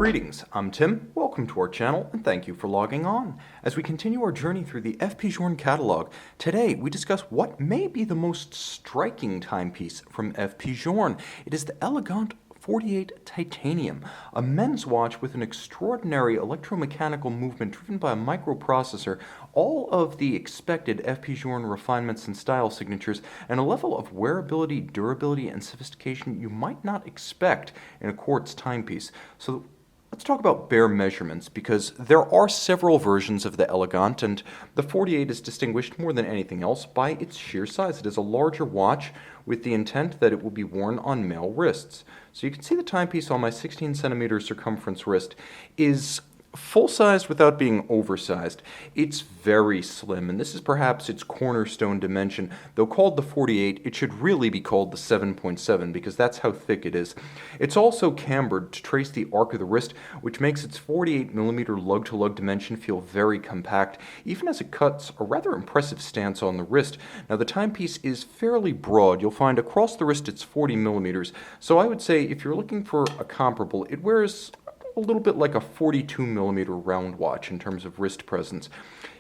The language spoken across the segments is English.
Greetings, I'm Tim, welcome to our channel, and thank you for logging on. As we continue our journey through the FP Journe catalog, today we discuss what may be the most striking timepiece from FP Journe. It is the Elegante 48 Titanium, a men's watch with an extraordinary electromechanical movement driven by a microprocessor, all of the expected FP Journe refinements and style signatures, and a level of wearability, durability, and sophistication you might not expect in a quartz timepiece. So let's talk about bare measurements, because there are several versions of the Elegante, and the 48 is distinguished more than anything else by its sheer size. It is a larger watch with the intent that it will be worn on male wrists. So you can see the timepiece on my 16 centimeter circumference wrist is full-sized without being oversized. It's very slim, and this is perhaps its cornerstone dimension. Though called the 48, it should really be called the 7.7 because that's how thick it is. It's also cambered to trace the arc of the wrist, which makes its 48 millimeter lug-to-lug dimension feel very compact, even as it cuts a rather impressive stance on the wrist. Now the timepiece is fairly broad. You'll find across the wrist it's 40 millimeters, so I would say if you're looking for a comparable, it wears a little bit like a 42 millimeter round watch in terms of wrist presence.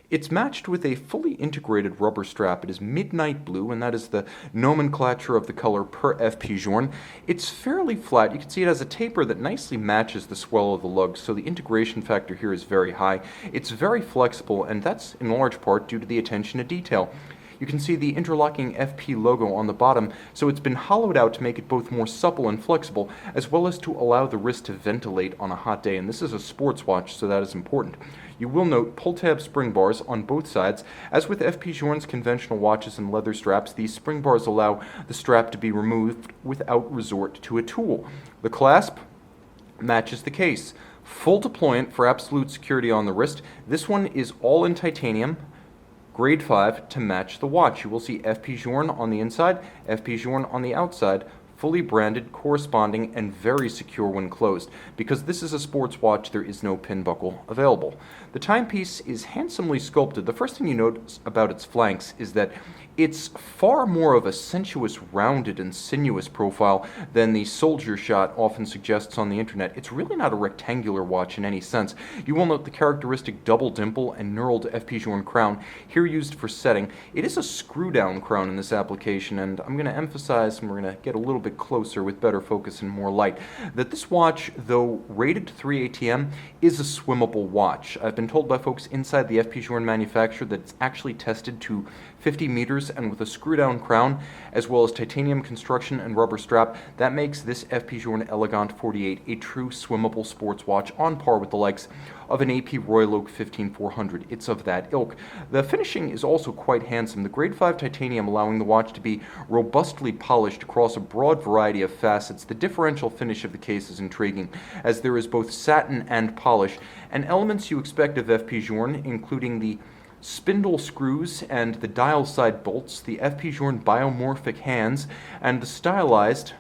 It's matched with a fully integrated rubber strap. It is midnight blue, and that is the nomenclature of the color per FP Journe. It's fairly flat. You can see it has a taper that nicely matches the swell of the lug, so the integration factor here is very high. It's very flexible, and that's in large part due to the attention to detail. You can see the interlocking FP logo on the bottom, so it's been hollowed out to make it both more supple and flexible, as well as to allow the wrist to ventilate on a hot day, and this is a sports watch, so that is important. You will note pull-tab spring bars on both sides. As with FP Journe's conventional watches and leather straps, these spring bars allow the strap to be removed without resort to a tool. The clasp matches the case. Full deployment for absolute security on the wrist. This one is all in titanium, grade 5 to match the watch. You will see FP Journe on the inside, FP Journe on the outside, fully branded, corresponding, and very secure when closed. Because this is a sports watch, there is no pin buckle available. The timepiece is handsomely sculpted. The first thing you notice about its flanks is that it's far more of a sensuous, rounded, and sinuous profile than the soldier shot often suggests on the internet. It's really not a rectangular watch in any sense. You will note the characteristic double dimple and knurled FP Journe crown, here used for setting. It is a screw-down crown in this application, and I'm going to emphasize, and we're going to get a little bit closer with better focus and more light, that this watch, though rated to 3 ATM, is a swimmable watch. I've been told by folks inside the FP Journe manufacturer that it's actually tested to 50 meters and with a screw-down crown, as well as titanium construction and rubber strap. That makes this FP Journe Elegante 48 a true swimmable sports watch on par with the likes of an AP Royal Oak 15400. It's of that ilk. The finishing is also quite handsome. The grade 5 titanium allowing the watch to be robustly polished across a broad variety of facets. The differential finish of the case is intriguing, as there is both satin and polish, and elements you expect of FP Journe, including the spindle screws and the dial side bolts, the FP Journe biomorphic hands, and the stylized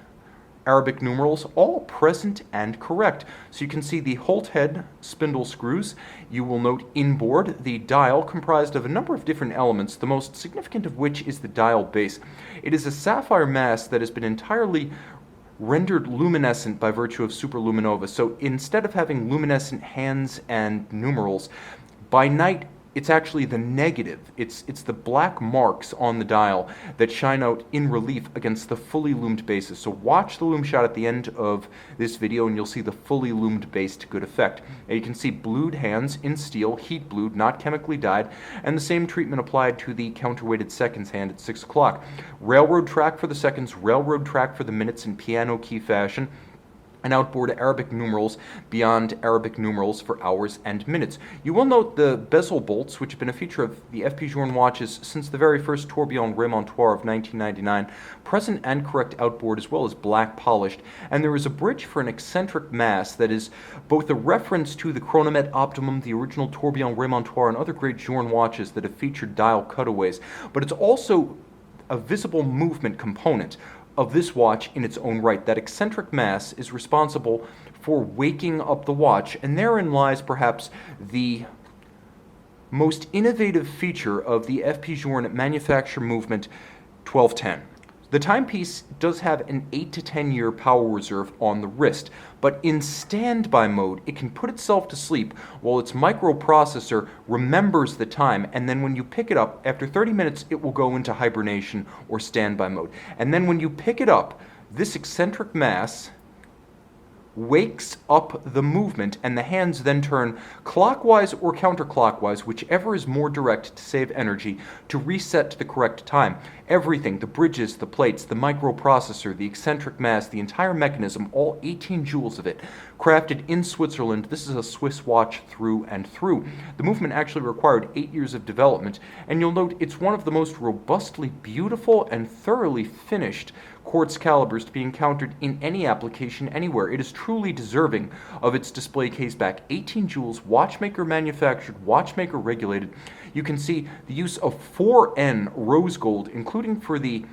Arabic numerals, all present and correct. So you can see the Holt head spindle screws. You will note inboard the dial, comprised of a number of different elements, the most significant of which is the dial base. It is a sapphire mass that has been entirely rendered luminescent by virtue of superluminova. So instead of having luminescent hands and numerals, by night it's actually the negative. It's the black marks on the dial that shine out in relief against the fully loomed bases. So watch the loom shot at the end of this video and you'll see the fully loomed base to good effect. And you can see blued hands in steel, heat blued, not chemically dyed, and the same treatment applied to the counterweighted seconds hand at 6 o'clock. Railroad track for the seconds, railroad track for the minutes in piano key fashion, and outboard Arabic numerals beyond Arabic numerals for hours and minutes. You will note the bezel bolts, which have been a feature of the FP Journe watches since the very first tourbillon remontoir of 1999, present and correct outboard as well as black polished, and there is a bridge for an eccentric mass that is both a reference to the Chronomet Optimum, the original tourbillon remontoir, and other great Journe watches that have featured dial cutaways, but it's also a visible movement component of this watch in its own right. That eccentric mass is responsible for waking up the watch, and therein lies perhaps the most innovative feature of the FP Journe manufacture movement 1210. The timepiece does have an 8 to 10 year power reserve on the wrist, but in standby mode, it can put itself to sleep while its microprocessor remembers the time, and then when you pick it up, after 30 minutes, it will go into hibernation or standby mode. And then when you pick it up, this eccentric mass wakes up the movement, and the hands then turn clockwise or counterclockwise, whichever is more direct to save energy, to reset to the correct time. Everything, the bridges, the plates, the microprocessor, the eccentric mass, the entire mechanism, all 18 joules of it, crafted in Switzerland. This is a Swiss watch through and through. The movement actually required 8 years of development, and you'll note it's one of the most robustly beautiful and thoroughly finished quartz calibers to be encountered in any application anywhere. It is truly deserving of its display case back. 18 joules, watchmaker manufactured, watchmaker regulated. You can see the use of 4N rose gold, including for the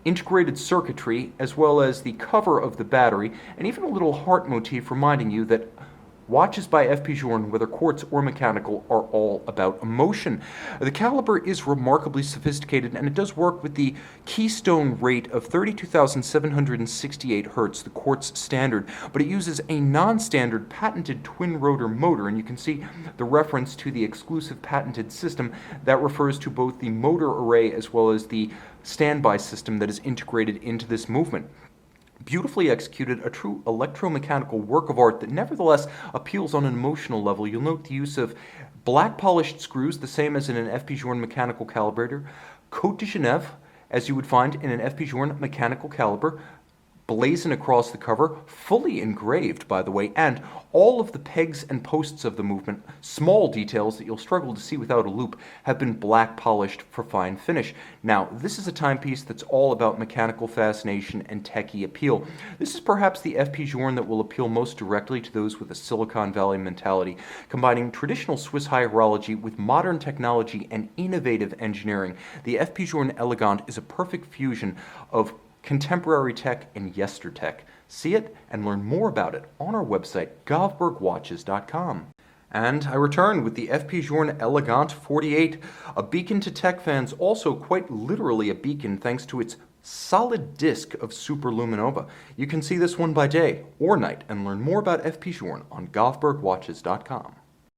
integrated circuitry, as well as the cover of the battery, and even a little heart motif reminding you that watches by FP Journe, whether quartz or mechanical, are all about emotion. The caliber is remarkably sophisticated, and it does work with the keystone rate of 32,768 Hertz, the quartz standard, but it uses a non-standard patented twin-rotor motor, and you can see the reference to the exclusive patented system that refers to both the motor array as well as the standby system that is integrated into this movement. Beautifully executed, a true electromechanical work of art that nevertheless appeals on an emotional level. You'll note the use of black polished screws, the same as in an FP Journe mechanical calibrator, Côte de Genève, as you would find in an FP Journe mechanical caliber, blazoned across the cover, fully engraved, by the way, and all of the pegs and posts of the movement, small details that you'll struggle to see without a loupe, have been black polished for fine finish. Now, this is a timepiece that's all about mechanical fascination and techie appeal. This is perhaps the FP Journe that will appeal most directly to those with a Silicon Valley mentality, combining traditional Swiss hierology with modern technology and innovative engineering. The FP Journe Elegante is a perfect fusion of contemporary tech and yestertech. See it and learn more about it on our website, govbergwatches.com. And I return with the FP Journe Elegante 48, a beacon to tech fans, also quite literally a beacon thanks to its solid disc of superluminova. You can see this one by day or night and learn more about FP Journe on govbergwatches.com.